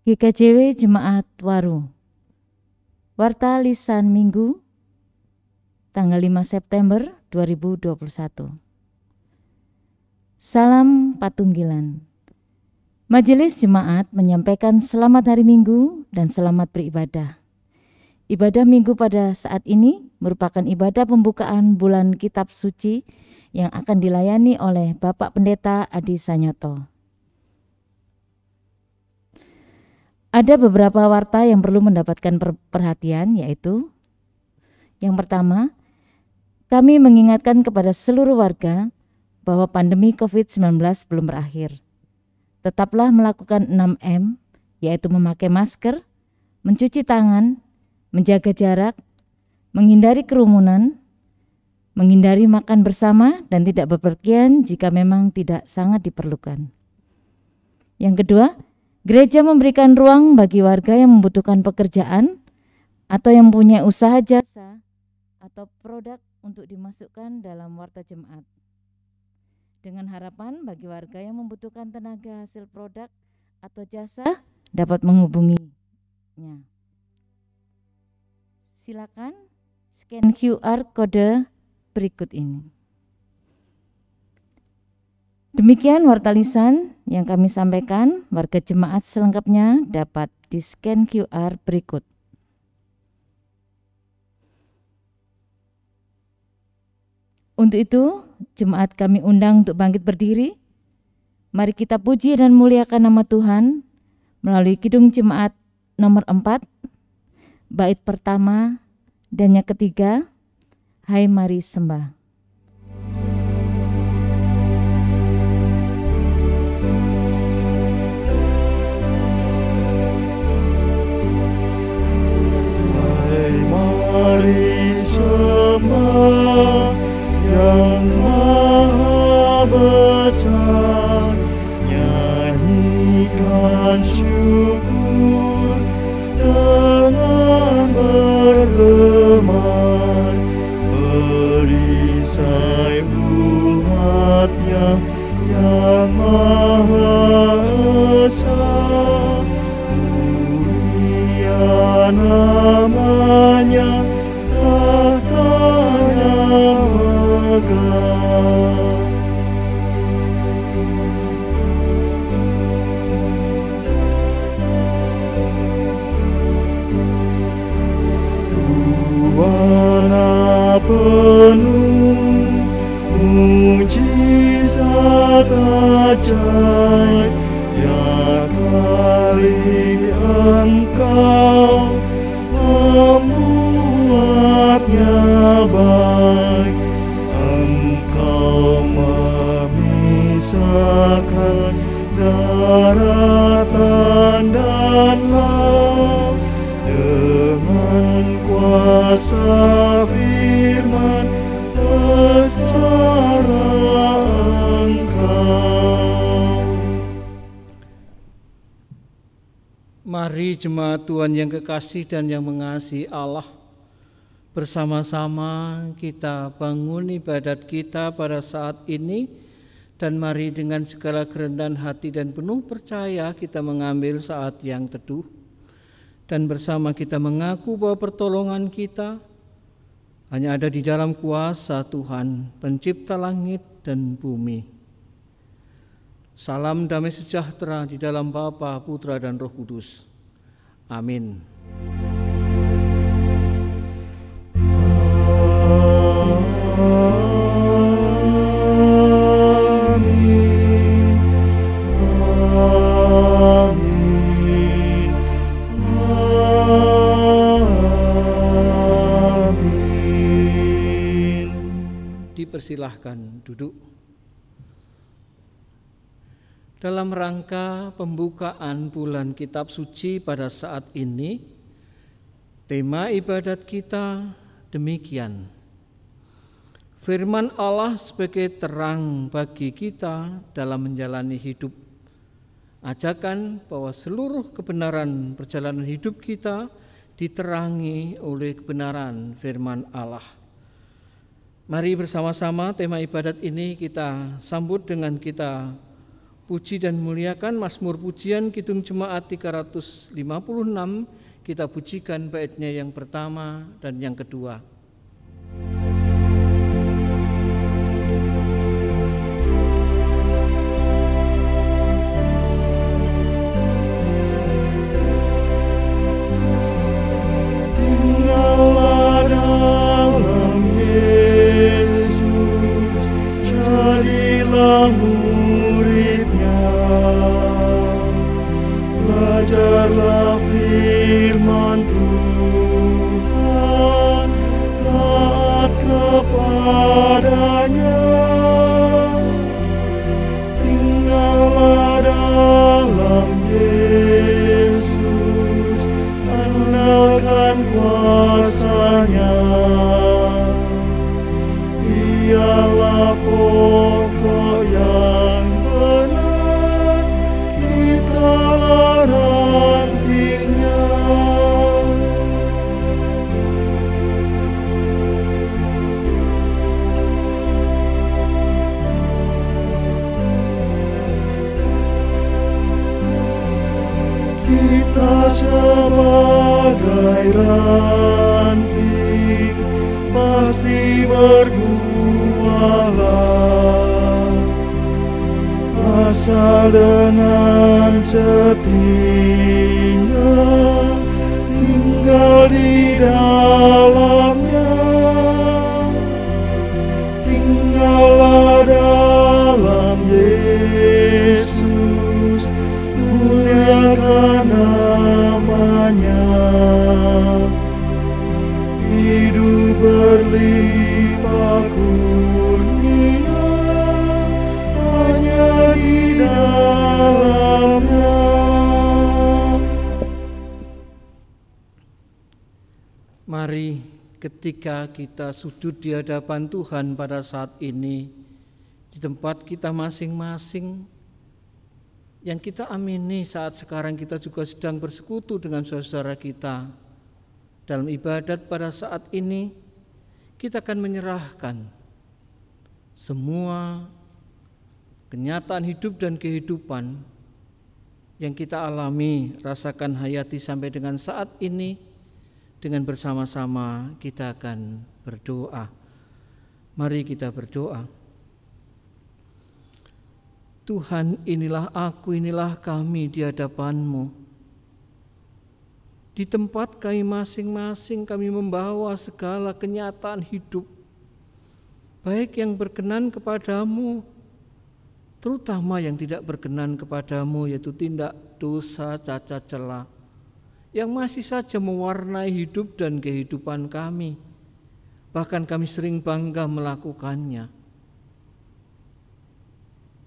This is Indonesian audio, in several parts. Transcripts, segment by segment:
GKJW Jemaat Waru. Warta Lisan Minggu tanggal 5 September 2021. Salam Patunggilan. Majelis Jemaat menyampaikan selamat hari Minggu dan selamat beribadah. Ibadah Minggu pada saat ini merupakan ibadah pembukaan bulan Kitab Suci yang akan dilayani oleh Bapak Pendeta Adi Sanyoto. Ada beberapa warta yang perlu mendapatkan perhatian, yaitu yang pertama, kami mengingatkan kepada seluruh warga bahwa pandemi COVID-19 belum berakhir. Tetaplah melakukan 6M, yaitu memakai masker, mencuci tangan, menjaga jarak, menghindari kerumunan, menghindari makan bersama, dan tidak bepergian jika memang tidak sangat diperlukan. Yang kedua, gereja memberikan ruang bagi warga yang membutuhkan pekerjaan atau yang punya usaha jasa atau produk untuk dimasukkan dalam warta jemaat. Dengan harapan bagi warga yang membutuhkan tenaga hasil produk atau jasa dapat menghubunginya. Silakan scan QR kode berikut ini. Demikian warta lisan yang kami sampaikan. Warga jemaat selengkapnya dapat di-scan QR berikut. Untuk itu, jemaat kami undang untuk bangkit berdiri. Mari kita puji dan muliakan nama Tuhan melalui kidung jemaat nomor 4, bait pertama dan yang ketiga, Hai Mari Sembah. Mari sembah yang maha besar, nyanyikan syukur dengan bergemar, berisai umatnya yang maha esa. Namanya tahtanya megah. Buana penuh mujizat ajaib, ya kali Engkau membuatnya baik. Engkau memisahkan daratan dan laut dengan kuasa firman besar Engkau. Mari jemaat Tuhan yang kekasih dan yang mengasihi Allah, bersama-sama kita bangun ibadat kita pada saat ini, dan mari dengan segala kerendahan hati dan penuh percaya kita mengambil saat yang teduh, dan bersama kita mengaku bahwa pertolongan kita hanya ada di dalam kuasa Tuhan, pencipta langit dan bumi. Salam damai sejahtera di dalam Bapa, Putra, dan Roh Kudus. Amin. Dipersilahkan duduk. Dalam rangka pembukaan bulan Kitab Suci pada saat ini, tema ibadat kita demikian. Firman Allah sebagai terang bagi kita dalam menjalani hidup. Ajakan bahwa seluruh kebenaran perjalanan hidup kita diterangi oleh kebenaran firman Allah. Mari bersama-sama tema ibadat ini kita sambut dengan kita Puji dan muliakan Mazmur Pujian Kidung Jemaat 356, kita pujikan baitnya yang pertama dan yang kedua. Tinggallah dalam Yesus, jadilah muridnya, belajarlah firman Tuhan, taat kepadanya. Tinggallah dalam Yesus, andalkan kuasa-Nya. Dialah pokok yang benar, kitalah rantingnya. Kita sebagai ranting pasti berbuahlah, asal dengan setia tinggal di dalamnya. Tinggallah dalam Yesus, muliakan nama-Nya. Hidup berlimpah kurnia hanya di dalamnya. Mari ketika kita sujud di hadapan Tuhan pada saat ini, di tempat kita masing-masing, yang kita amini saat sekarang kita juga sedang bersekutu dengan saudara kita dalam ibadat pada saat ini, kita akan menyerahkan semua kenyataan hidup dan kehidupan yang kita alami, rasakan, hayati sampai dengan saat ini. Dengan bersama-sama kita akan berdoa. Mari kita berdoa. Tuhan, inilah aku, inilah kami di hadapan-Mu. Di tempat kami masing-masing kami membawa segala kenyataan hidup, baik yang berkenan kepadamu, terutama yang tidak berkenan kepadamu, yaitu tindak dosa, cacat celah, yang masih saja mewarnai hidup dan kehidupan kami. Bahkan kami sering bangga melakukannya.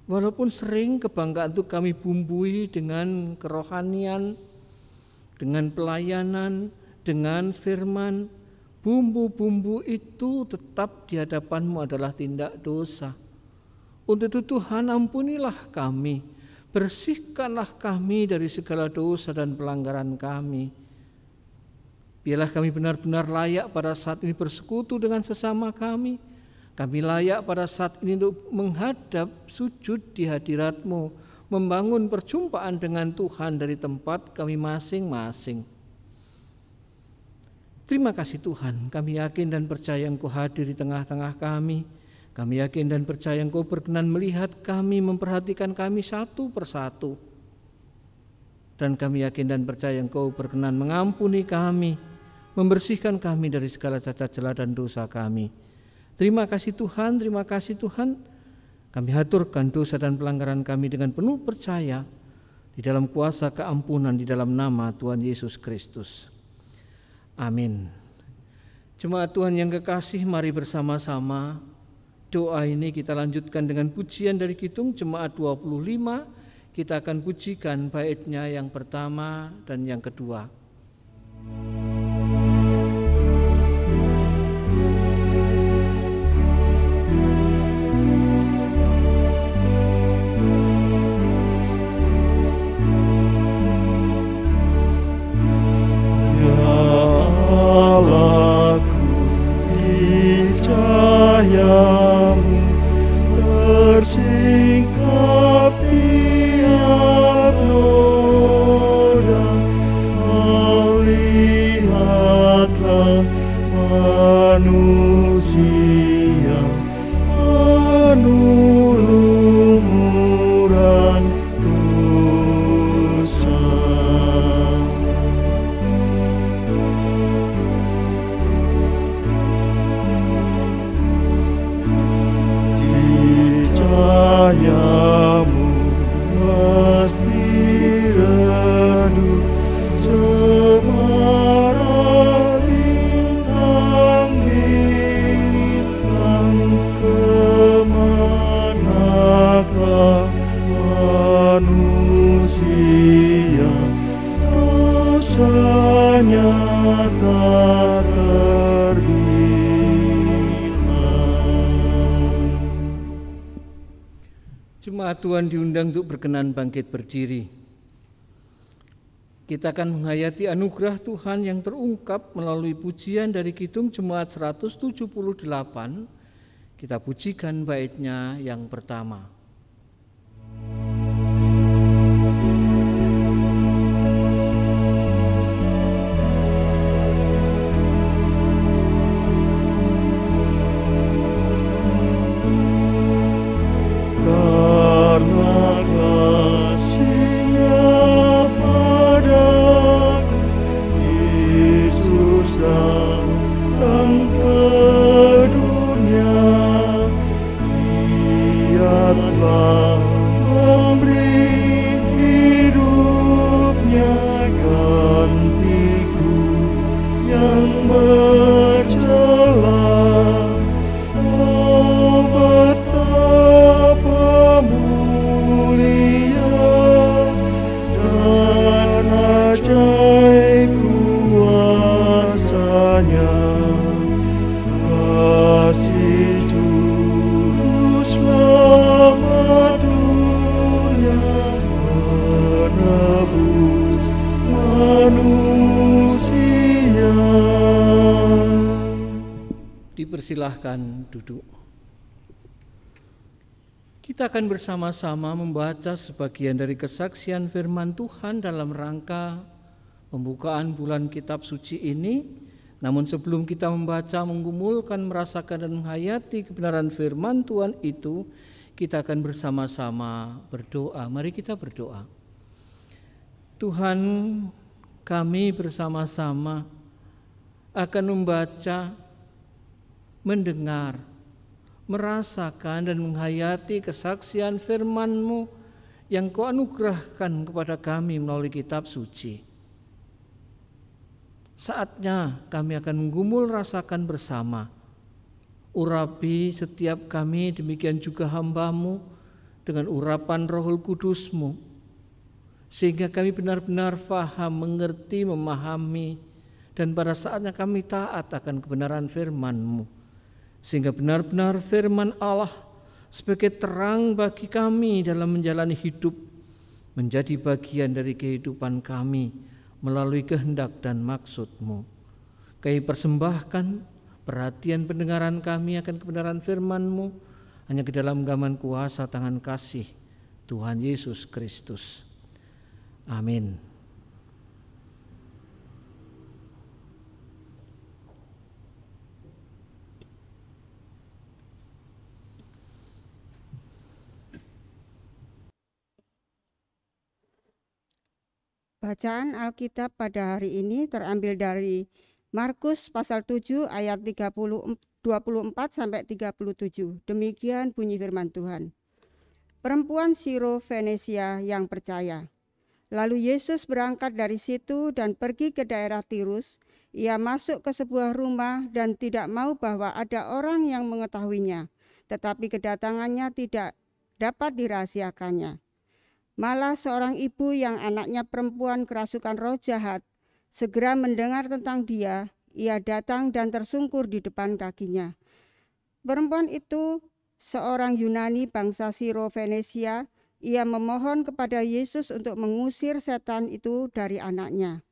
Walaupun sering kebanggaan itu kami bumbui dengan kerohanian, dengan pelayanan, dengan firman, bumbu-bumbu itu tetap di hadapan-Mu adalah tindak dosa. Untuk itu Tuhan, ampunilah kami, bersihkanlah kami dari segala dosa dan pelanggaran kami. Biarlah kami benar-benar layak pada saat ini bersekutu dengan sesama kami. Kami layak pada saat ini untuk menghadap sujud di hadirat-Mu, membangun perjumpaan dengan Tuhan dari tempat kami masing-masing. Terima kasih Tuhan, kami yakin dan percaya Engkau hadir di tengah-tengah kami. Kami yakin dan percaya Engkau berkenan melihat kami, memperhatikan kami satu persatu. Dan kami yakin dan percaya Engkau berkenan mengampuni kami, membersihkan kami dari segala cacat celah dan dosa kami. Terima kasih Tuhan, terima kasih Tuhan. Kami haturkan dosa dan pelanggaran kami dengan penuh percaya di dalam kuasa keampunan di dalam nama Tuhan Yesus Kristus. Amin. Jemaat Tuhan yang kekasih, mari bersama-sama doa ini kita lanjutkan dengan pujian dari Kidung Jemaat 25. Kita akan pujikan baitnya yang pertama dan yang kedua. Tersingkap di kuasanya tak terhilang. Jemaat Tuhan diundang untuk berkenan bangkit berdiri. Kita akan menghayati anugerah Tuhan yang terungkap melalui pujian dari Kidung Jemaat 178. Kita pujikan baitnya yang pertama. Dipersilahkan duduk. Kita akan bersama-sama membaca sebagian dari kesaksian firman Tuhan dalam rangka pembukaan bulan kitab suci ini. Namun sebelum kita membaca, menggumulkan, merasakan dan menghayati kebenaran firman Tuhan itu, kita akan bersama-sama berdoa. Mari kita berdoa. Tuhan, kami bersama-sama akan membaca, mendengar, merasakan dan menghayati kesaksian firman-Mu yang Kau anugerahkan kepada kami melalui kitab suci. Saatnya kami akan menggumul rasakan bersama. Urapi setiap kami, demikian juga hamba-Mu dengan urapan Rohul Kudus-Mu, sehingga kami benar-benar faham, mengerti, memahami, dan pada saatnya kami taat akan kebenaran firman-Mu, sehingga benar-benar firman Allah sebagai terang bagi kami dalam menjalani hidup menjadi bagian dari kehidupan kami melalui kehendak dan maksud-Mu. Kami persembahkan perhatian pendengaran kami akan kebenaran firman-Mu hanya ke dalam genggaman kuasa tangan kasih Tuhan Yesus Kristus. Amin. Bacaan Alkitab pada hari ini terambil dari Markus pasal 7 ayat 24 sampai 37. Demikian bunyi firman Tuhan. Perempuan Siro Venesia yang percaya. Lalu Yesus berangkat dari situ dan pergi ke daerah Tirus. Ia masuk ke sebuah rumah dan tidak mau bahwa ada orang yang mengetahuinya, tetapi kedatangannya tidak dapat dirahasiakannya. Malah seorang ibu yang anaknya perempuan kerasukan roh jahat, segera mendengar tentang dia, ia datang dan tersungkur di depan kakinya. Perempuan itu seorang Yunani bangsa Siro Venesia. Ia memohon kepada Yesus untuk mengusir setan itu dari anaknya.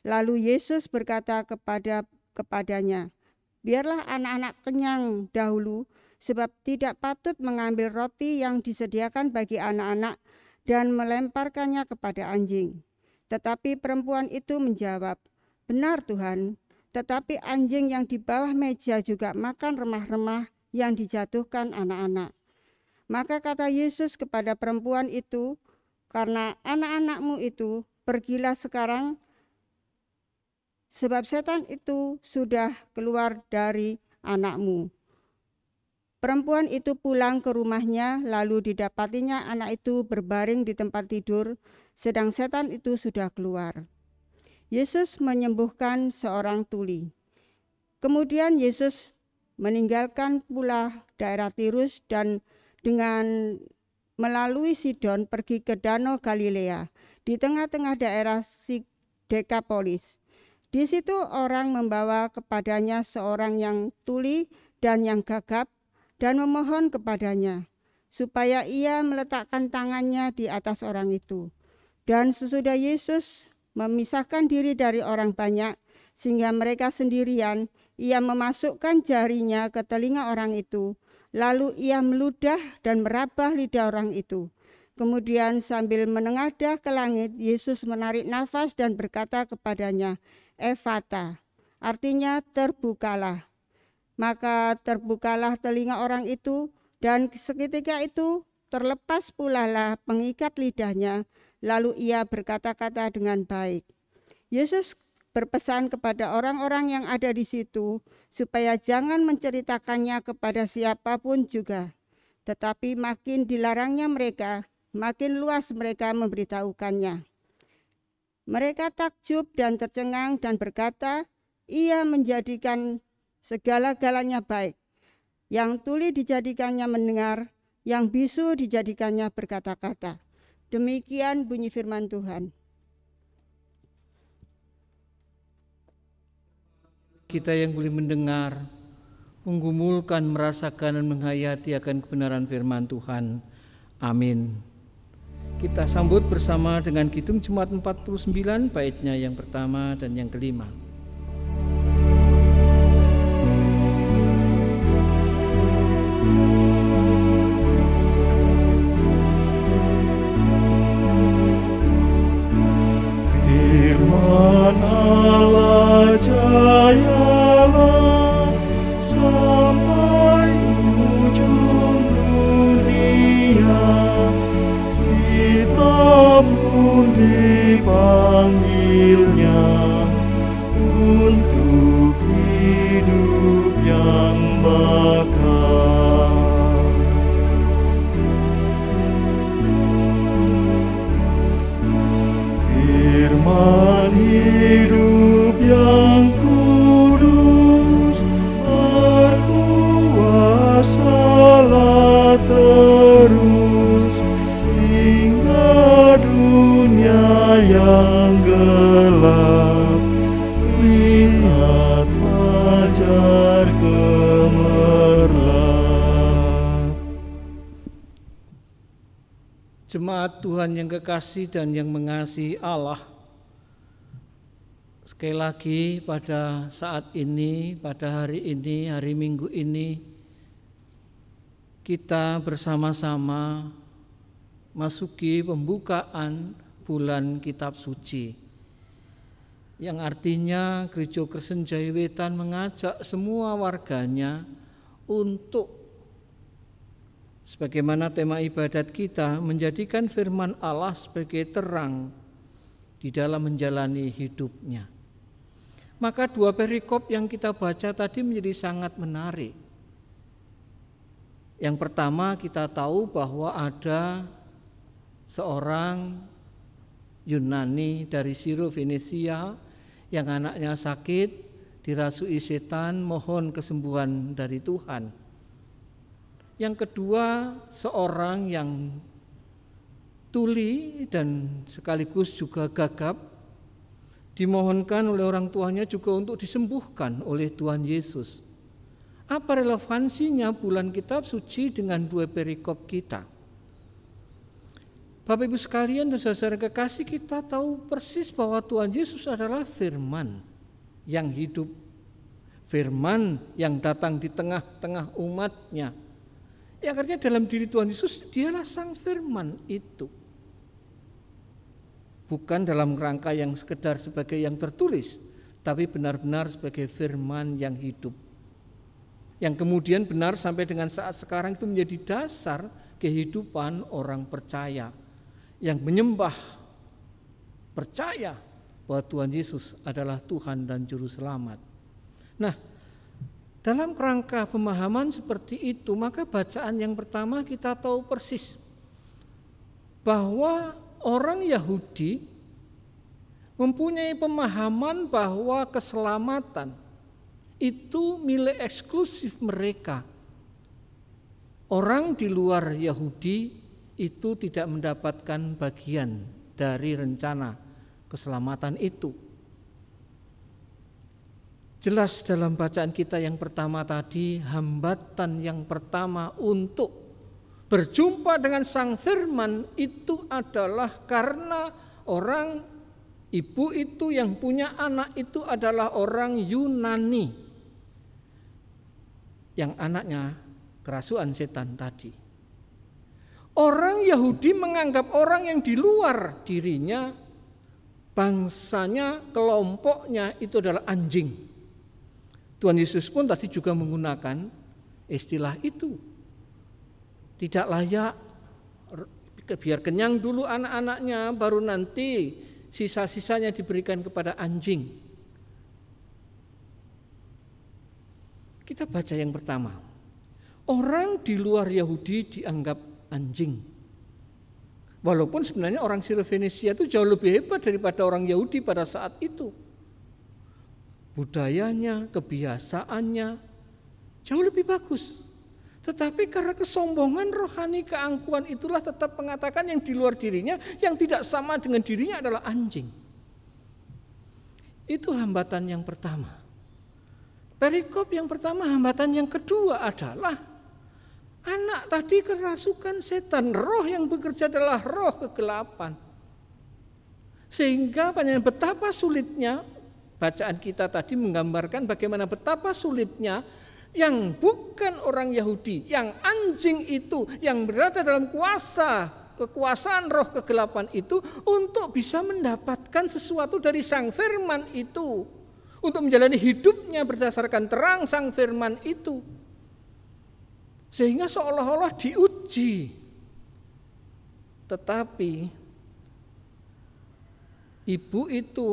Lalu Yesus berkata kepadanya, biarlah anak-anak kenyang dahulu, sebab tidak patut mengambil roti yang disediakan bagi anak-anak dan melemparkannya kepada anjing. Tetapi perempuan itu menjawab, benar Tuhan, tetapi anjing yang di bawah meja juga makan remah-remah yang dijatuhkan anak-anak. Maka kata Yesus kepada perempuan itu, karena anak-anakmu itu, pergilah sekarang, sebab setan itu sudah keluar dari anakmu. Perempuan itu pulang ke rumahnya, lalu didapatinya anak itu berbaring di tempat tidur, sedang setan itu sudah keluar. Yesus menyembuhkan seorang tuli. Kemudian Yesus meninggalkan pula daerah Tirus dan dengan melalui Sidon pergi ke Danau Galilea. Di tengah-tengah daerah Dekapolis. Di situ orang membawa kepadanya seorang yang tuli dan yang gagap dan memohon kepadanya supaya ia meletakkan tangannya di atas orang itu. Dan sesudah Yesus memisahkan diri dari orang banyak sehingga mereka sendirian, ia memasukkan jarinya ke telinga orang itu, lalu ia meludah dan merabah lidah orang itu. Kemudian sambil menengadah ke langit, Yesus menarik nafas dan berkata kepadanya, Efata, artinya terbukalah. Maka terbukalah telinga orang itu, dan seketika itu terlepas pula lah pengikat lidahnya, lalu ia berkata-kata dengan baik. Yesus berpesan kepada orang-orang yang ada di situ, supaya jangan menceritakannya kepada siapapun juga. Tetapi makin dilarangnya mereka, makin luas mereka memberitahukannya. Mereka takjub dan tercengang dan berkata, ia menjadikan segala-galanya baik. Yang tuli dijadikannya mendengar, yang bisu dijadikannya berkata-kata. Demikian bunyi firman Tuhan. Kita yang boleh mendengar, menggumulkan, merasakan, dan menghayati akan kebenaran firman Tuhan. Amin. Kita sambut bersama dengan Kidung Jemaat 49, baitnya yang pertama dan yang kelima. Firman Allah jayalah sampai ujung dunia, kita pun dipanggilnya untuk hidup yang bakal. Firman hidup yang kudus, berkuasalah terus hingga dunia yang gelap lihat fajar gemerlap. Jemaat Tuhan yang kekasih dan yang mengasihi Allah, sekali lagi pada saat ini, pada hari ini, hari Minggu ini, kita bersama-sama masuki pembukaan bulan Kitab Suci, yang artinya Gereja Kristen Jayawetan mengajak semua warganya untuk, sebagaimana tema ibadat kita, menjadikan firman Allah sebagai terang di dalam menjalani hidupnya. Maka dua perikop yang kita baca tadi menjadi sangat menarik. Yang pertama, kita tahu bahwa ada seorang Yunani dari Siro Venesia yang anaknya sakit, dirasui setan, mohon kesembuhan dari Tuhan. Yang kedua, seorang yang tuli dan sekaligus juga gagap, dimohonkan oleh orang tuanya juga untuk disembuhkan oleh Tuhan Yesus. Apa relevansinya bulan Kitab Suci dengan dua perikop kita? Bapak Ibu sekalian dan saudara kekasih, kita tahu persis bahwa Tuhan Yesus adalah firman yang hidup, firman yang datang di tengah-tengah umatnya. Ya, artinya dalam diri Tuhan Yesus, dialah sang firman itu. Bukan dalam rangka yang sekedar sebagai yang tertulis, tapi benar-benar sebagai firman yang hidup. Yang kemudian benar sampai dengan saat sekarang itu menjadi dasar kehidupan orang percaya yang menyembah, percaya bahwa Tuhan Yesus adalah Tuhan dan Juru Selamat. Nah, dalam rangka pemahaman seperti itu, maka bacaan yang pertama kita tahu persis bahwa orang Yahudi mempunyai pemahaman bahwa keselamatan itu milik eksklusif mereka. Orang di luar Yahudi itu tidak mendapatkan bagian dari rencana keselamatan itu. Jelas dalam bacaan kita yang pertama tadi, hambatan yang pertama untuk berjumpa dengan Sang Firman itu adalah karena orang ibu itu yang punya anak itu adalah orang Yunani, yang anaknya kerasukan setan tadi. Orang Yahudi menganggap orang yang di luar dirinya, bangsanya, kelompoknya itu adalah anjing. Tuhan Yesus pun tadi juga menggunakan istilah itu. Tidak layak, biar kenyang dulu anak-anaknya, baru nanti sisa-sisanya diberikan kepada anjing. Kita baca yang pertama. Orang di luar Yahudi dianggap anjing. Walaupun sebenarnya orang Sirofenisia itu jauh lebih hebat daripada orang Yahudi pada saat itu. Budayanya, kebiasaannya jauh lebih bagus. Tetapi karena kesombongan rohani, keangkuhan itulah tetap mengatakan yang di luar dirinya, yang tidak sama dengan dirinya adalah anjing. Itu hambatan yang pertama. Perikop yang pertama, hambatan yang kedua adalah anak tadi kerasukan setan. Roh yang bekerja adalah roh kegelapan. Sehingga betapa sulitnya, bacaan kita tadi menggambarkan bagaimana betapa sulitnya yang bukan orang Yahudi, yang anjing itu, yang berada dalam kekuasaan roh kegelapan itu untuk bisa mendapatkan sesuatu dari Sang Firman itu, untuk menjalani hidupnya berdasarkan terang Sang Firman itu. Sehingga seolah-olah diuji. Tetapi ibu itu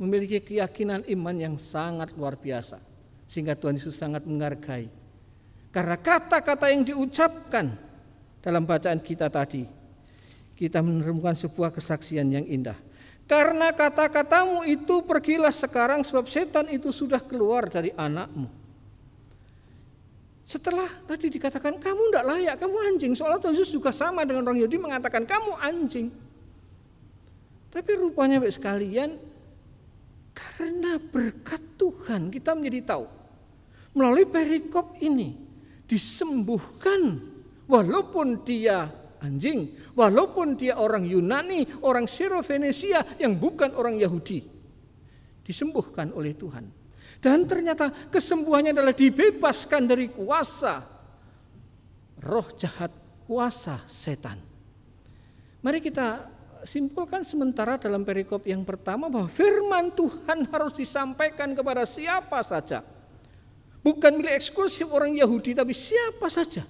memiliki keyakinan iman yang sangat luar biasa, sehingga Tuhan Yesus sangat menghargai. Karena kata-kata yang diucapkan dalam bacaan kita tadi, kita menemukan sebuah kesaksian yang indah. Karena kata-katamu itu pergilah sekarang, sebab setan itu sudah keluar dari anakmu. Setelah tadi dikatakan kamu tidak layak, kamu anjing. Soalnya Tuhan Yesus juga sama dengan orang Yahudi mengatakan kamu anjing. Tapi rupanya Bapak sekalian, karena berkat Tuhan kita menjadi tahu. Melalui perikop ini disembuhkan walaupun dia anjing, walaupun dia orang Yunani, orang Sirofenisia yang bukan orang Yahudi. Disembuhkan oleh Tuhan. Dan ternyata kesembuhannya adalah dibebaskan dari kuasa roh jahat, kuasa setan. Mari kita simpulkan sementara dalam perikop yang pertama bahwa firman Tuhan harus disampaikan kepada siapa saja. Bukan milik eksklusif orang Yahudi, tapi siapa saja.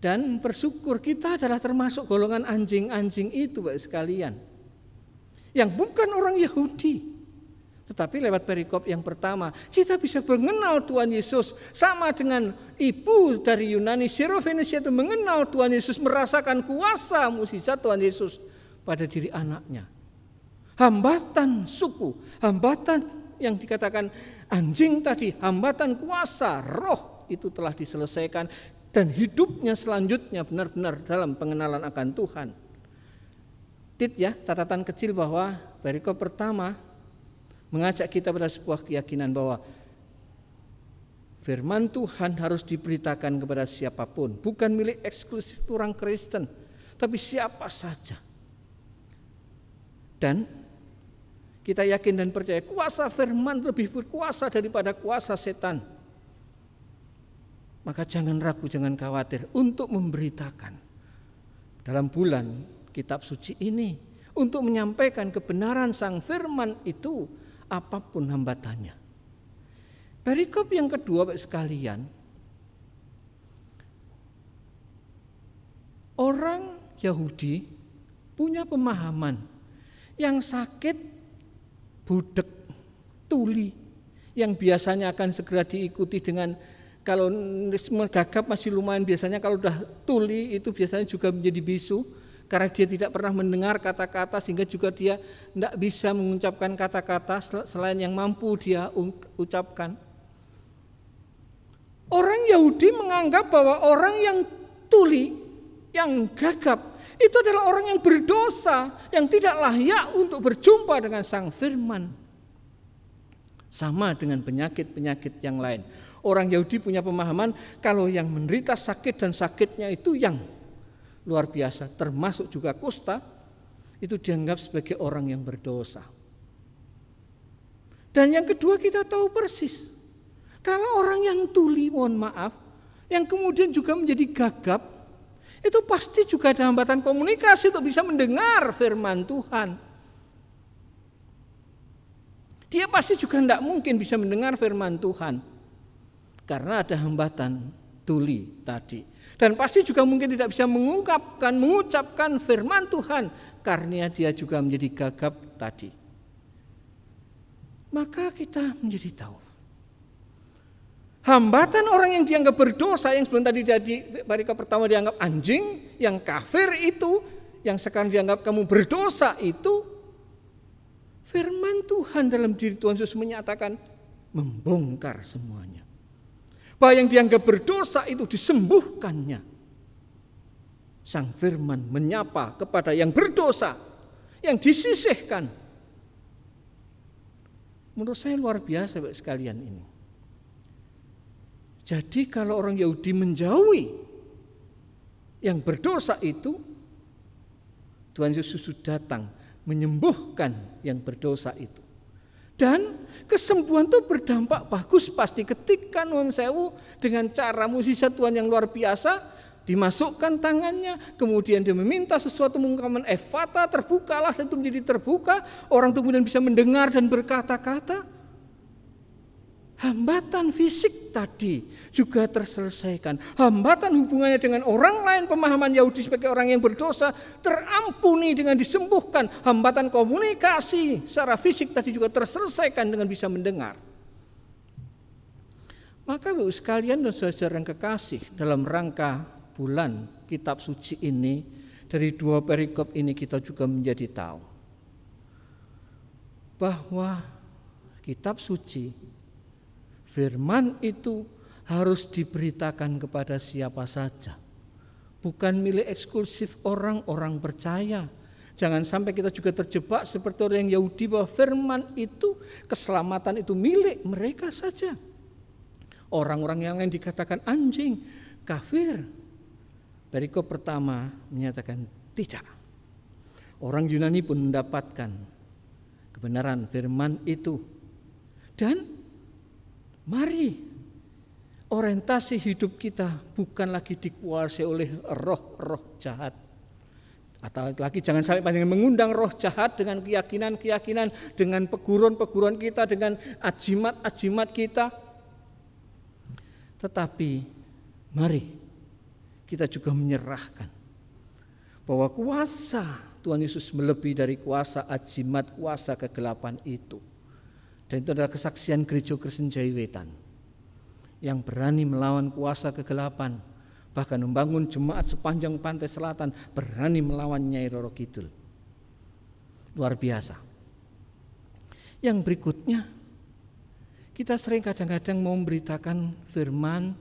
Dan bersyukur kita adalah termasuk golongan anjing-anjing itu Bapak sekalian. Yang bukan orang Yahudi. Tetapi lewat perikop yang pertama kita bisa mengenal Tuhan Yesus. Sama dengan ibu dari Yunani Sirofenisia itu mengenal Tuhan Yesus, merasakan kuasa mukjizat Tuhan Yesus pada diri anaknya. Hambatan suku, hambatan yang dikatakan anjing tadi, hambatan kuasa roh itu telah diselesaikan. Dan hidupnya selanjutnya benar-benar dalam pengenalan akan Tuhan. Catatan kecil bahwa perikop pertama mengajak kita pada sebuah keyakinan bahwa firman Tuhan harus diberitakan kepada siapapun. Bukan milik eksklusif orang Kristen, tapi siapa saja. Dan kita yakin dan percaya kuasa firman lebih berkuasa daripada kuasa setan. Maka jangan ragu, jangan khawatir untuk memberitakan dalam bulan kitab suci ini, untuk menyampaikan kebenaran Sang Firman itu apapun hambatannya. Perikop yang kedua Bapak sekalian, orang Yahudi punya pemahaman yang sakit budek, tuli, yang biasanya akan segera diikuti dengan, kalau gagap masih lumayan, biasanya kalau udah tuli itu biasanya juga menjadi bisu. Karena dia tidak pernah mendengar kata-kata, sehingga juga dia tidak bisa mengucapkan kata-kata selain yang mampu dia ucapkan. Orang Yahudi menganggap bahwa orang yang tuli, yang gagap, itu adalah orang yang berdosa, yang tidak layak untuk berjumpa dengan Sang Firman. Sama dengan penyakit-penyakit yang lain. Orang Yahudi punya pemahaman kalau yang menderita sakit dan sakitnya itu yang luar biasa, termasuk juga kusta, itu dianggap sebagai orang yang berdosa. Dan yang kedua, kita tahu persis, kalau orang yang tuli, mohon maaf, yang kemudian juga menjadi gagap, itu pasti juga ada hambatan komunikasi untuk bisa mendengar firman Tuhan. Dia pasti juga tidak mungkin bisa mendengar firman Tuhan karena ada hambatan tuli tadi. Dan pasti juga mungkin tidak bisa mengucapkan firman Tuhan karena dia juga menjadi gagap tadi. Maka kita menjadi tahu, hambatan orang yang dianggap berdosa, yang sebelum tadi jadi perikop pertama dianggap anjing, yang kafir itu, yang sekarang dianggap kamu berdosa itu, firman Tuhan dalam diri Tuhan Yesus menyatakan membongkar semuanya. Bahwa yang dianggap berdosa itu disembuhkannya. Sang firman menyapa kepada yang berdosa, yang disisihkan. Menurut saya luar biasa Bapak sekalian ini. Jadi kalau orang Yahudi menjauhi yang berdosa itu, Tuhan Yesus datang menyembuhkan yang berdosa itu. Dan kesembuhan itu berdampak bagus pasti ketika nuwun sewu dengan cara mukjizat Tuhan yang luar biasa, dimasukkan tangannya, kemudian dia meminta sesuatu mengungkapkan efata, terbukalah, dan itu menjadi terbuka, orang itu kemudian bisa mendengar dan berkata-kata. Hambatan fisik tadi juga terselesaikan. Hambatan hubungannya dengan orang lain, pemahaman Yahudi sebagai orang yang berdosa, terampuni dengan disembuhkan. Hambatan komunikasi secara fisik tadi juga terselesaikan dengan bisa mendengar. Maka Bapak sekalian dan saudara yang kekasih, dalam rangka bulan kitab suci ini, dari dua perikop ini kita juga menjadi tahu bahwa kitab suci, firman itu harus diberitakan kepada siapa saja. Bukan milik eksklusif orang-orang percaya. Jangan sampai kita juga terjebak seperti orang yang Yahudi bahwa firman itu, keselamatan itu milik mereka saja. Orang-orang yang lain dikatakan anjing, kafir. Perikop pertama menyatakan tidak. Orang Yunani pun mendapatkan kebenaran firman itu. Dan mari orientasi hidup kita bukan lagi dikuasai oleh roh-roh jahat. Atau lagi jangan sampai panjang mengundang roh jahat dengan keyakinan-keyakinan, dengan peguruan-peguruan kita, dengan ajimat-ajimat kita. Tetapi mari kita juga menyerahkan bahwa kuasa Tuhan Yesus melebihi dari kuasa ajimat, kuasa kegelapan itu. Dan itu adalah kesaksian Gereja Kristen Jaiwetan yang berani melawan kuasa kegelapan, bahkan membangun jemaat sepanjang pantai selatan, berani melawan Nyai Roro Kidul. Luar biasa. Yang berikutnya, kita sering kadang-kadang mau memberitakan firman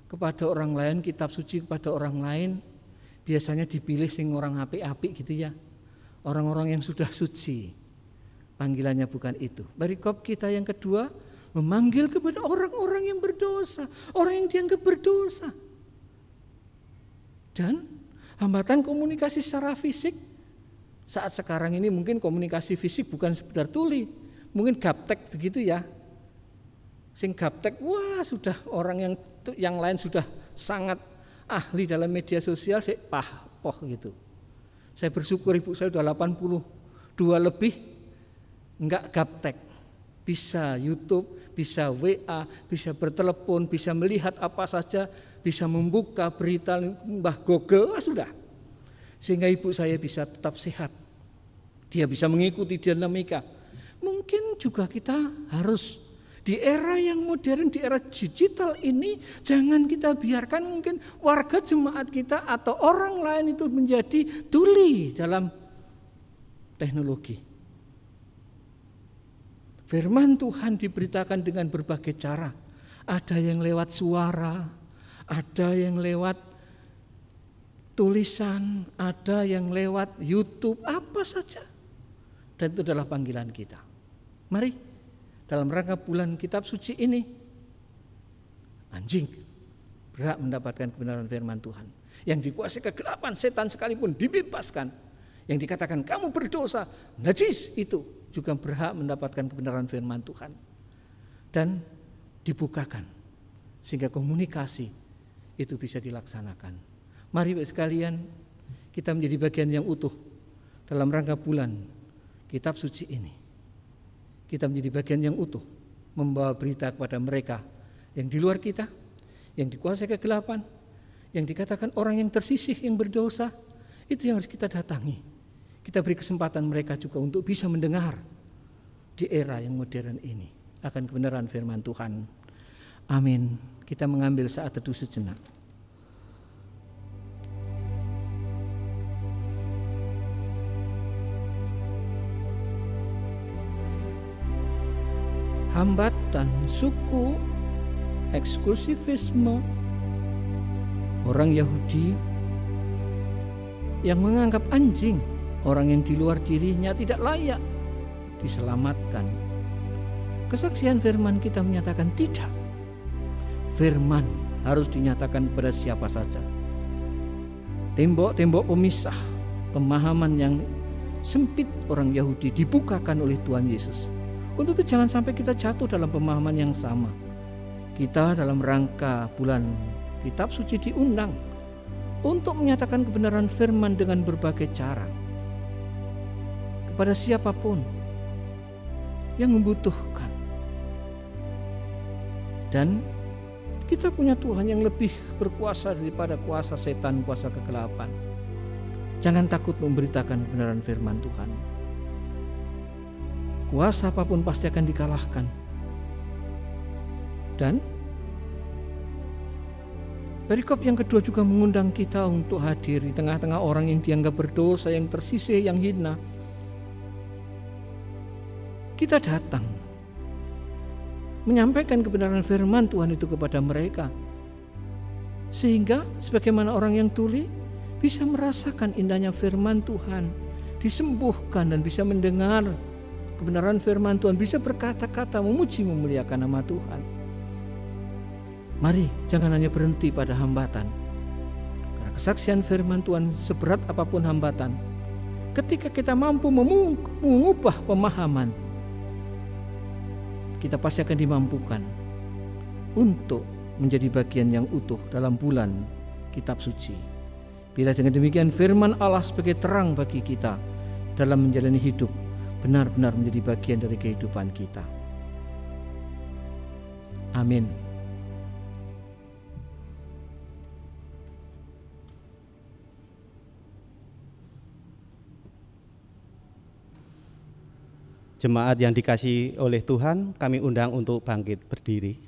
kepada orang lain, kitab suci kepada orang lain, biasanya dipilih sing orang apik-apik gitu ya, orang-orang yang sudah suci. Panggilannya bukan itu. Perikop kita yang kedua memanggil kepada orang-orang yang berdosa, orang yang dianggap berdosa. Dan hambatan komunikasi secara fisik, saat sekarang ini mungkin komunikasi fisik bukan sekedar tuli, mungkin gaptek begitu ya. Sing gaptek, wah sudah orang yang lain sudah sangat ahli dalam media sosial, saya poh gitu. Saya bersyukur ibu saya sudah 82 lebih. Enggak gaptek, bisa YouTube, bisa WA, bisa bertelepon, bisa melihat apa saja, bisa membuka berita mbah Google, sudah. Sehingga ibu saya bisa tetap sehat. Dia bisa mengikuti dinamika. Mungkin juga kita harus di era yang modern, di era digital ini, jangan kita biarkan mungkin warga jemaat kita atau orang lain itu menjadi tuli dalam teknologi. Firman Tuhan diberitakan dengan berbagai cara. Ada yang lewat suara, ada yang lewat tulisan, ada yang lewat YouTube, apa saja. Dan itu adalah panggilan kita. Mari dalam rangka bulan kitab suci ini, anjing berhak mendapatkan kebenaran firman Tuhan. Yang dikuasai kegelapan setan sekalipun dibebaskan. Yang dikatakan kamu berdosa, najis, itu juga berhak mendapatkan kebenaran firman Tuhan. Dan dibukakan sehingga komunikasi itu bisa dilaksanakan. Mari sekalian kita menjadi bagian yang utuh dalam rangka bulan kitab suci ini. Kita menjadi bagian yang utuh membawa berita kepada mereka yang di luar kita, yang dikuasai kegelapan, yang dikatakan orang yang tersisih, yang berdosa. Itu yang harus kita datangi. Kita beri kesempatan mereka juga untuk bisa mendengar di era yang modern ini akan kebenaran firman Tuhan. Amin. Kita mengambil saat teduh sejenak. Hambatan suku, eksklusivisme orang Yahudi yang menganggap anjing orang yang di luar dirinya tidak layak diselamatkan. Kesaksian firman kita menyatakan tidak. Firman harus dinyatakan kepada siapa saja. Tembok-tembok pemisah, pemahaman yang sempit orang Yahudi dibukakan oleh Tuhan Yesus. Untuk itu jangan sampai kita jatuh dalam pemahaman yang sama. Kita dalam rangka bulan kitab suci diundang untuk menyatakan kebenaran firman dengan berbagai cara kepada siapapun yang membutuhkan. Dan kita punya Tuhan yang lebih berkuasa daripada kuasa setan, kuasa kegelapan. Jangan takut memberitakan kebenaran firman Tuhan. Kuasa apapun pasti akan dikalahkan. Dan perikop yang kedua juga mengundang kita untuk hadir di tengah-tengah orang yang dianggap berdosa, yang tersisih, yang hina. Kita datang menyampaikan kebenaran firman Tuhan itu kepada mereka, sehingga sebagaimana orang yang tuli bisa merasakan indahnya firman Tuhan, disembuhkan dan bisa mendengar kebenaran firman Tuhan, bisa berkata-kata memuji memuliakan nama Tuhan. Mari jangan hanya berhenti pada hambatan, karena kesaksian firman Tuhan seberat apapun hambatan, ketika kita mampu mengubah pemahaman, kita pasti akan dimampukan untuk menjadi bagian yang utuh dalam bulan kitab suci. Bila dengan demikian firman Allah sebagai terang bagi kita dalam menjalani hidup benar-benar menjadi bagian dari kehidupan kita. Amin. Jemaat yang dikasihi oleh Tuhan, kami undang untuk bangkit berdiri.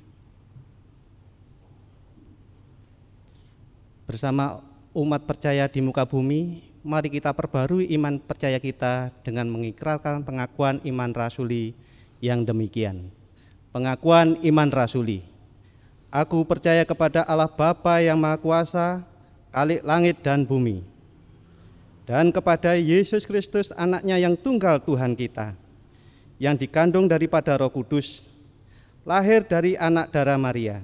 Bersama umat percaya di muka bumi, mari kita perbarui iman percaya kita dengan mengikrarkan pengakuan iman rasuli yang demikian. Pengakuan iman rasuli. Aku percaya kepada Allah Bapa yang Maha Kuasa, Khalik langit dan bumi, dan kepada Yesus Kristus anaknya yang tunggal Tuhan kita, yang dikandung daripada Roh Kudus, lahir dari anak darah Maria,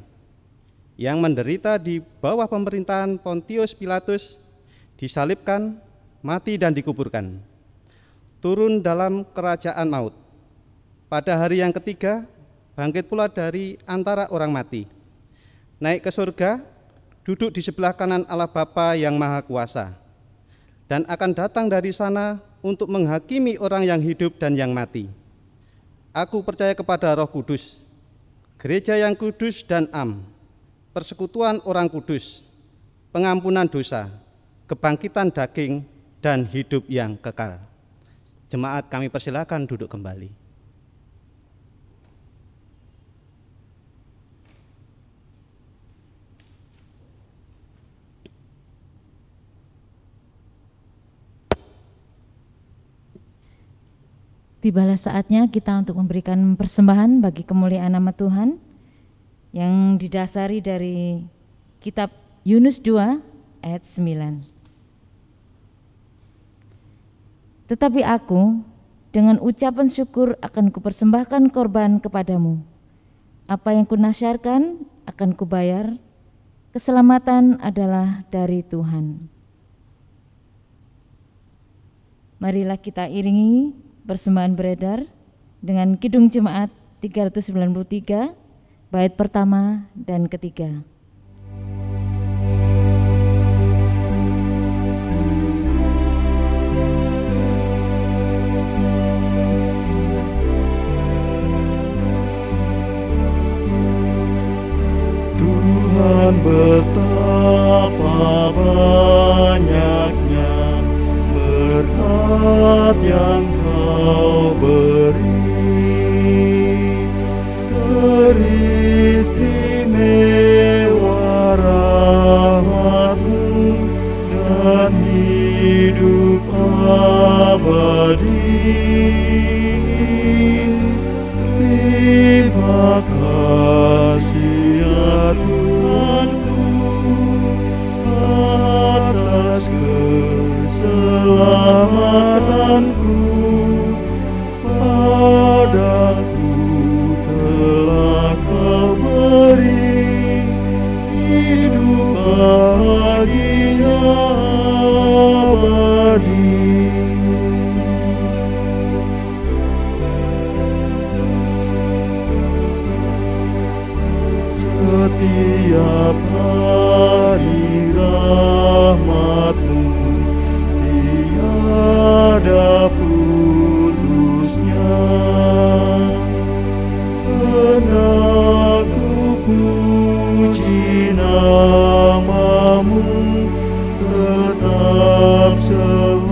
yang menderita di bawah pemerintahan Pontius Pilatus, disalibkan, mati dan dikuburkan, turun dalam kerajaan maut. Pada hari yang ketiga, bangkit pula dari antara orang mati, naik ke surga, duduk di sebelah kanan Allah Bapa yang Maha Kuasa, dan akan datang dari sana untuk menghakimi orang yang hidup dan yang mati. Aku percaya kepada Roh Kudus, gereja yang kudus dan am, persekutuan orang kudus, pengampunan dosa, kebangkitan daging, dan hidup yang kekal. Jemaat, kami persilakan duduk kembali. Tibalah saatnya kita untuk memberikan persembahan bagi kemuliaan nama Tuhan yang didasari dari kitab Yunus 2 ayat 9. Tetapi aku dengan ucapan syukur akan kupersembahkan korban kepadamu. Apa yang kunasyarkan akan kubayar. Keselamatan adalah dari Tuhan. Marilah kita iringi persembahan beredar dengan Kidung Jemaat 393, bait pertama dan ketiga. Tuhan betapa banyaknya berkat yang Kau beri, teristimewa rahmat-Mu dan hidup abadi. Terima kasih ya Tuhanku atas keselamatanku. Padaku telah Kau beri hidup bahagia abadi. Setiap hari rahmat-Mu tiada putusnya. Hendak ku puji nama-Mu tetap selamanya.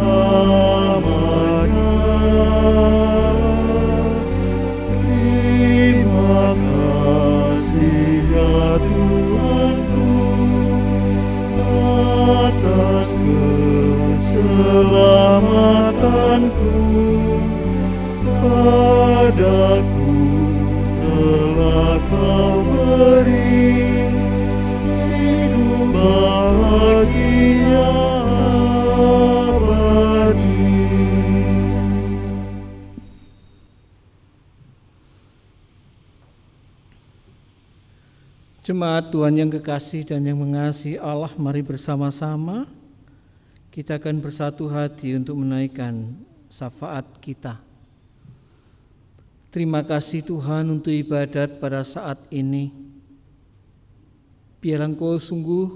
Terima kasih ya Tuhanku atas keselamatanku. Padaku telah Kau beri hidup bahagia abadi. Jemaat Tuhan yang kekasih dan yang mengasihi Allah, mari bersama-sama kita akan bersatu hati untuk menaikkan syafaat kita. Terima kasih Tuhan untuk ibadat pada saat ini. Biarlah Engkau sungguh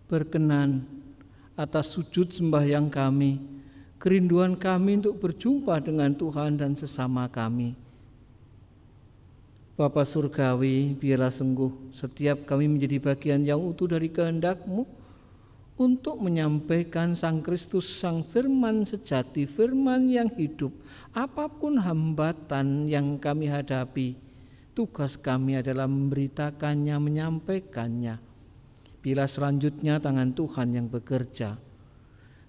berkenan atas sujud sembahyang kami, kerinduan kami untuk berjumpa dengan Tuhan dan sesama kami. Bapa Surgawi, biarlah sungguh setiap kami menjadi bagian yang utuh dari kehendak-Mu untuk menyampaikan Sang Kristus, Sang Firman sejati, Firman yang hidup. Apapun hambatan yang kami hadapi, tugas kami adalah memberitakannya, menyampaikannya. Bila selanjutnya tangan Tuhan yang bekerja.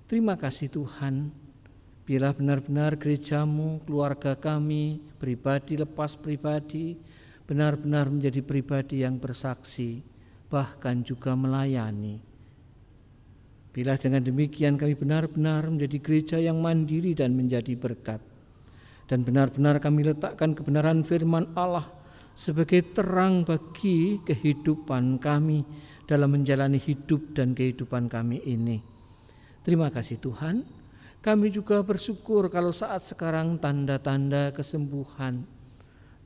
Terima kasih Tuhan, bila benar-benar gereja-Mu, keluarga kami, pribadi lepas pribadi, benar-benar menjadi pribadi yang bersaksi, bahkan juga melayani. Bila dengan demikian kami benar-benar menjadi gereja yang mandiri dan menjadi berkat. Dan benar-benar kami letakkan kebenaran firman Allah sebagai terang bagi kehidupan kami dalam menjalani hidup dan kehidupan kami ini. Terima kasih Tuhan. Kami juga bersyukur kalau saat sekarang tanda-tanda kesembuhan,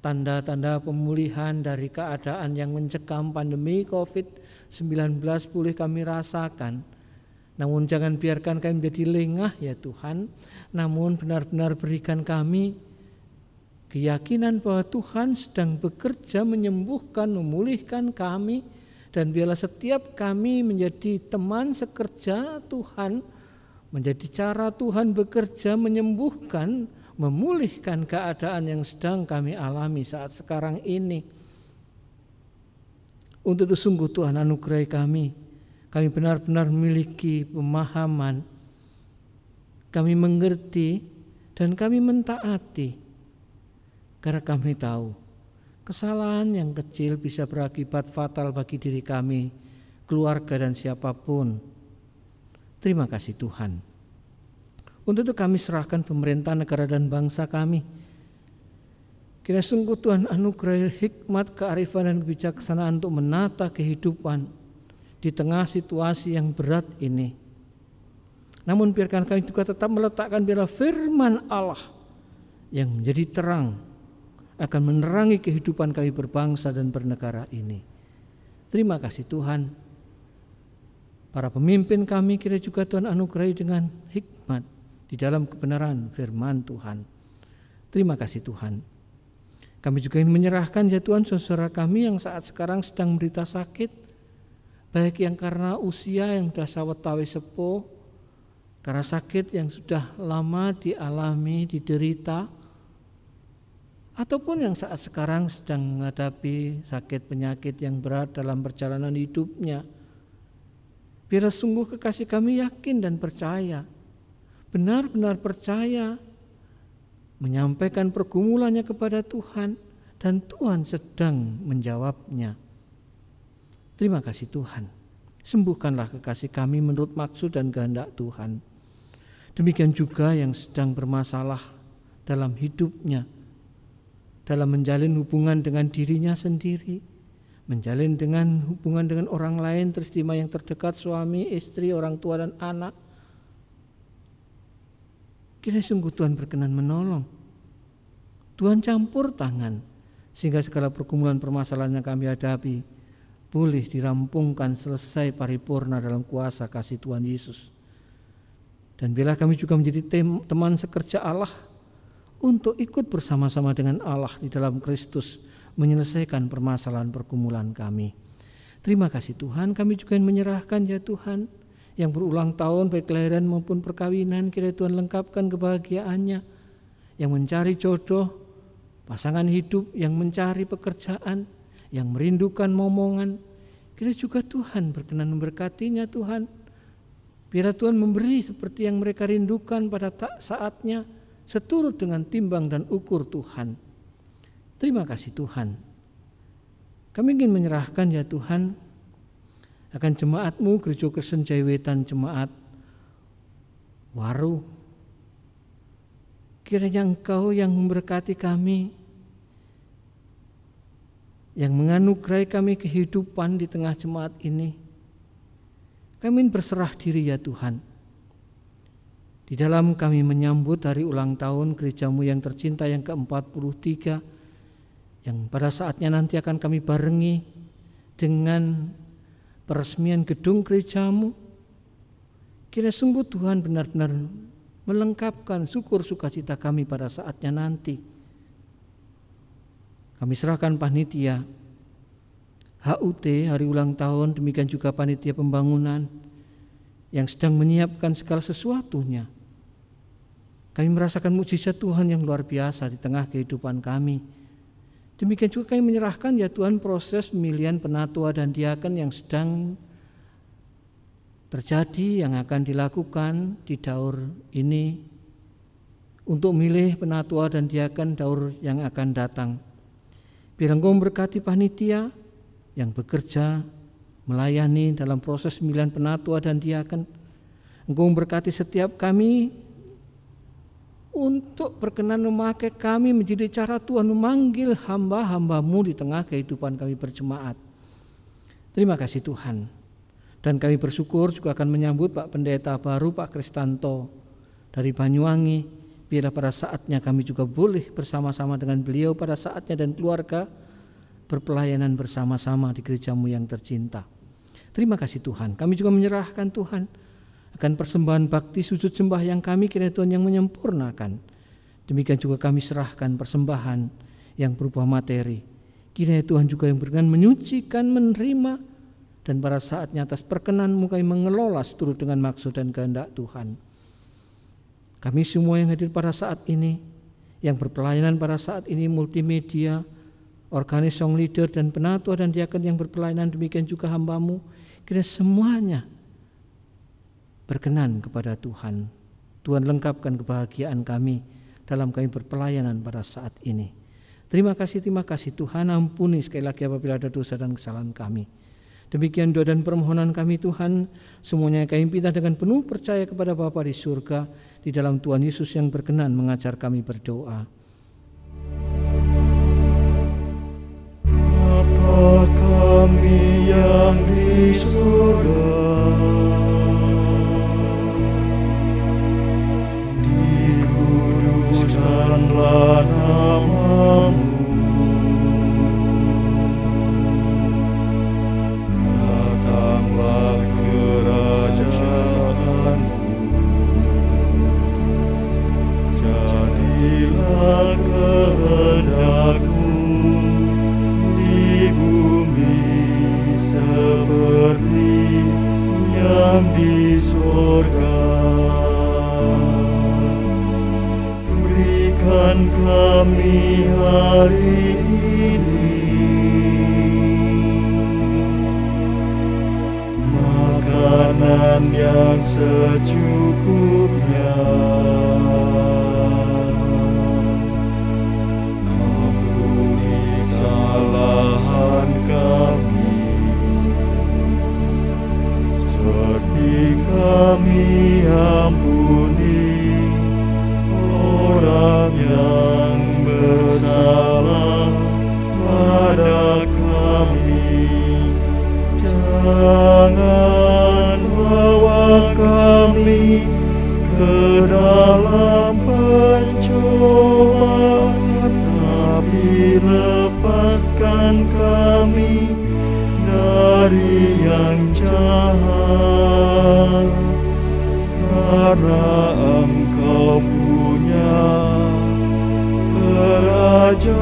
tanda-tanda pemulihan dari keadaan yang mencekam pandemi COVID-19 boleh kami rasakan. Namun jangan biarkan kami menjadi lengah ya Tuhan, namun benar-benar berikan kami keyakinan bahwa Tuhan sedang bekerja menyembuhkan, memulihkan kami, dan biarlah setiap kami menjadi teman sekerja Tuhan, menjadi cara Tuhan bekerja menyembuhkan, memulihkan keadaan yang sedang kami alami saat sekarang ini. Untuk itu sungguh Tuhan anugerahi kami benar-benar memiliki pemahaman, kami mengerti dan kami mentaati, karena kami tahu kesalahan yang kecil bisa berakibat fatal bagi diri kami, keluarga dan siapapun. Terima kasih Tuhan. Untuk itu kami serahkan pemerintah negara dan bangsa kami. Kiranya sungguh Tuhan anugerah hikmat, kearifan dan kebijaksanaan untuk menata kehidupan di tengah situasi yang berat ini. Namun biarkan kami juga tetap meletakkan biarlah firman Allah yang menjadi terang akan menerangi kehidupan kami berbangsa dan bernegara ini. Terima kasih Tuhan. Para pemimpin kami kira juga Tuhan anugerahi dengan hikmat di dalam kebenaran firman Tuhan. Terima kasih Tuhan. Kami juga ingin menyerahkan ya Tuhan saudara kami yang saat sekarang sedang menderita sakit, baik yang karena usia yang sudah sawetawi sepuh, karena sakit yang sudah lama dialami, diderita, ataupun yang saat sekarang sedang menghadapi sakit penyakit yang berat dalam perjalanan hidupnya. Biar sungguh kekasih kami yakin dan percaya, benar-benar percaya, menyampaikan pergumulannya kepada Tuhan dan Tuhan sedang menjawabnya. Terima kasih Tuhan. Sembuhkanlah kekasih kami menurut maksud dan kehendak Tuhan. Demikian juga yang sedang bermasalah dalam hidupnya, dalam menjalin hubungan dengan dirinya sendiri, menjalin dengan hubungan dengan orang lain, terutama yang terdekat, suami, istri, orang tua dan anak. Kiranya sungguh Tuhan berkenan menolong. Tuhan campur tangan sehingga segala pergumulan permasalahan yang kami hadapi boleh dirampungkan selesai paripurna dalam kuasa kasih Tuhan Yesus. Dan bila kami juga menjadi teman sekerja Allah untuk ikut bersama-sama dengan Allah di dalam Kristus menyelesaikan permasalahan pergumulan kami. Terima kasih Tuhan. Kami juga menyerahkan ya Tuhan yang berulang tahun baik kelahiran maupun perkawinan, kiranya Tuhan lengkapkan kebahagiaannya, yang mencari jodoh, pasangan hidup, yang mencari pekerjaan, yang merindukan momongan, kiranya juga Tuhan berkenan memberkatinya Tuhan. Biar Tuhan memberi seperti yang mereka rindukan pada saatnya, seturut dengan timbang dan ukur Tuhan. Terima kasih Tuhan. Kami ingin menyerahkan ya Tuhan akan jemaat-Mu Gereja Kristen Jaya Wetan Jemaat Waru. Kiranya Engkau yang memberkati kami, yang menganugerahi kami kehidupan di tengah jemaat ini. Kami ingin berserah diri ya Tuhan. Di dalam kami menyambut hari ulang tahun gereja-Mu yang tercinta yang ke-43, yang pada saatnya nanti akan kami barengi dengan peresmian gedung gereja-Mu. Kiranya sungguh Tuhan benar-benar melengkapkan syukur sukacita kami pada saatnya nanti. Kami serahkan panitia HUT hari ulang tahun, demikian juga panitia pembangunan yang sedang menyiapkan segala sesuatunya. Kami merasakan mukjizat Tuhan yang luar biasa di tengah kehidupan kami. Demikian juga kami menyerahkan ya Tuhan proses pemilihan penatua dan diaken yang sedang terjadi, yang akan dilakukan di daur ini untuk memilih penatua dan diaken daur yang akan datang. Biar Engkau memberkati panitia yang bekerja melayani dalam proses pemilihan penatua dan diaken. Engkau memberkati setiap kami untuk berkenan memakai kami menjadi cara Tuhan memanggil hamba-hamba-Mu di tengah kehidupan kami berjemaat. Terima kasih Tuhan. Dan kami bersyukur juga akan menyambut Pak Pendeta baru, Pak Kristanto dari Banyuwangi. Biarlah pada saatnya kami juga boleh bersama-sama dengan beliau pada saatnya dan keluarga berpelayanan bersama-sama di gereja-Mu yang tercinta. Terima kasih Tuhan. Kami juga menyerahkan Tuhan akan persembahan bakti sujud sembah yang kami kiranya Tuhan yang menyempurnakan. Demikian juga kami serahkan persembahan yang berupa materi. Kiranya Tuhan juga yang berkenan menyucikan, menerima, dan pada saatnya atas perkenan-Mu kami mengelola seturut dengan maksud dan kehendak Tuhan. Kami semua yang hadir pada saat ini, yang berpelayanan pada saat ini, multimedia, organis song leader dan penatua dan diaken yang berpelayanan, demikian juga hamba-Mu, kiranya semuanya berkenan kepada Tuhan. Tuhan lengkapkan kebahagiaan kami dalam kami berpelayanan pada saat ini. Terima kasih Tuhan. Ampuni sekali lagi apabila ada dosa dan kesalahan kami. Demikian doa dan permohonan kami Tuhan, semuanya kami minta dengan penuh percaya kepada Bapa di surga, di dalam Tuhan Yesus yang berkenan mengajar kami berdoa. Bapa kami yang di surga, dikuduskanlah nama-Mu, datanglah kerajaan-Mu, jadilah kehendak-Mu di bumi seperti yang di surga. Berikan kami hari ini makanan yang secukupnya. Ampuni kesalahan kami, seperti kami ampuni orang yang bersalah pada kami. Jangan bawa kami ke dalam pencobaan, tapi lepaskan kami dari yang jahat, karena Engkau punya kerajaan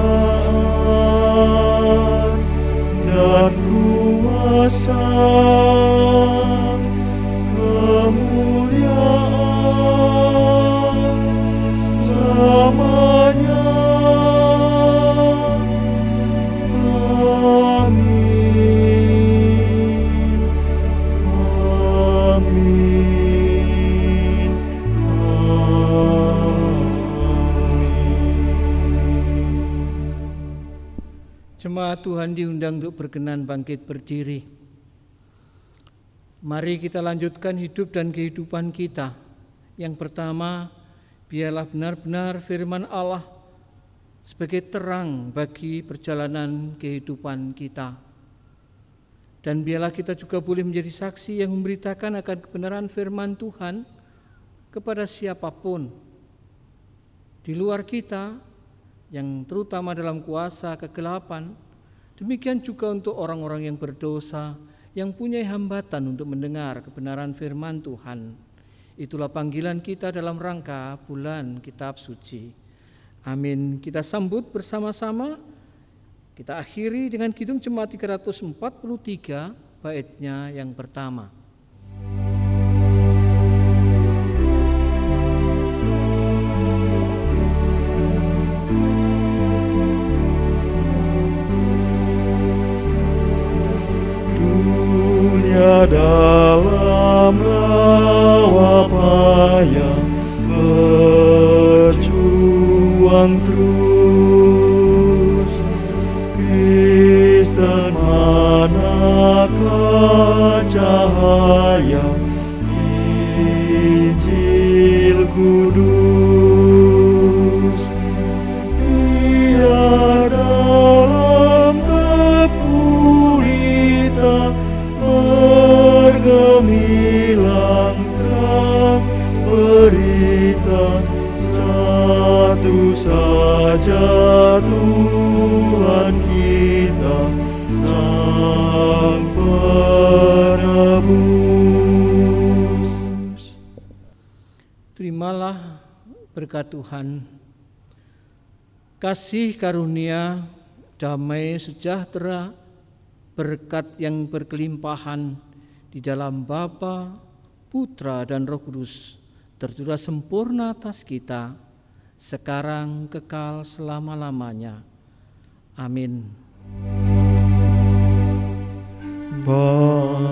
dan kuasa, kemuliaan selamanya. Amin. Amin. Jemaat Tuhan diundang untuk berkenan bangkit berdiri. Mari kita lanjutkan hidup dan kehidupan kita. Yang pertama, biarlah benar-benar firman Allah sebagai terang bagi perjalanan kehidupan kita. Dan biarlah kita juga boleh menjadi saksi yang memberitakan akan kebenaran firman Tuhan kepada siapapun di luar kita, yang terutama dalam kuasa kegelapan. Demikian juga untuk orang-orang yang berdosa, yang punya hambatan untuk mendengar kebenaran firman Tuhan. Itulah panggilan kita dalam rangka bulan Kitab Suci. Amin. Kita sambut bersama-sama. Kita akhiri dengan Kidung Jemaat 343, baitnya yang pertama. Dunia dalam rawa payah berjuang terus, Kristen manakah cahaya Injil kudus, Dia dalam kepulitan bergemilang terang berita, satu saja Tuhan kita, Sang Penebus. Terimalah berkat Tuhan, kasih karunia, damai sejahtera, berkat yang berkelimpahan di dalam Bapa, Putra, dan Roh Kudus tercurah sempurna atas kita, sekarang kekal selama-lamanya. Amin. Bapa